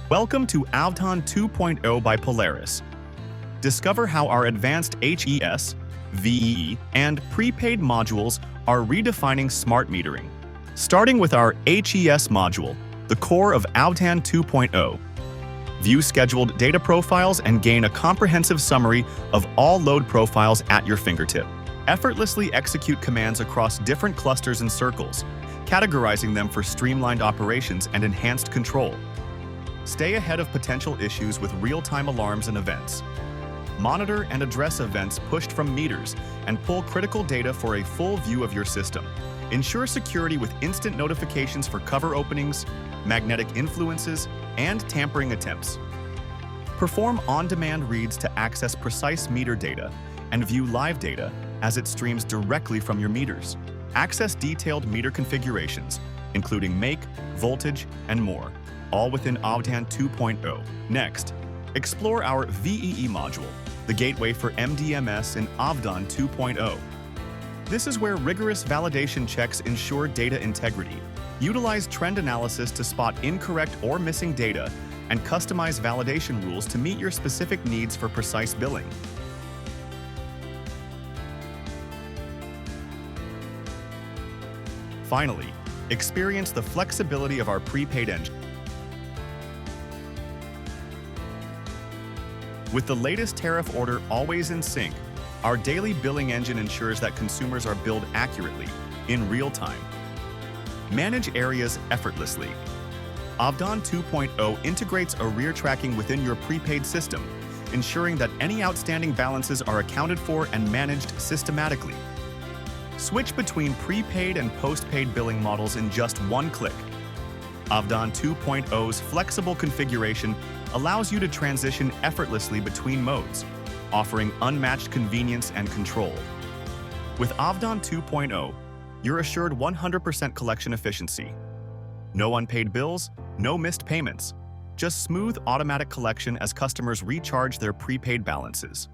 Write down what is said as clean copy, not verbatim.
Welcome to Avdhaan 2.0 by Polaris. Discover how our advanced HES, VEE, and prepaid modules are redefining smart metering. Starting with our HES module, the core of Avdhaan 2.0. View scheduled data profiles and gain a comprehensive summary of all load profiles at your fingertip. Effortlessly execute commands across different clusters and circles, categorizing them for streamlined operations and enhanced control. Stay ahead of potential issues with real-time alarms and events. Monitor and address events pushed from meters and pull critical data for a full view of your system. Ensure security with instant notifications for cover openings, magnetic influences, and tampering attempts. Perform on-demand reads to access precise meter data and view live data as it streams directly from your meters. Access detailed meter configurations, including make, voltage, and more, all within Avdhaan 2.0. Next, explore our VEE module, the gateway for MDMS in Avdhaan 2.0. This is where rigorous validation checks ensure data integrity. Utilize trend analysis to spot incorrect or missing data and customize validation rules to meet your specific needs for precise billing. Finally, experience the flexibility of our prepaid engine. With the latest tariff order always in sync, our daily billing engine ensures that consumers are billed accurately, in real time. Manage areas effortlessly. Avdhaan 2.0 integrates arrear tracking within your prepaid system, ensuring that any outstanding balances are accounted for and managed systematically. Switch between prepaid and postpaid billing models in just one click. Avdhaan 2.0's flexible configuration allows you to transition effortlessly between modes, offering unmatched convenience and control. With Avdhaan 2.0, you're assured 100% collection efficiency. No unpaid bills, no missed payments, just smooth automatic collection as customers recharge their prepaid balances.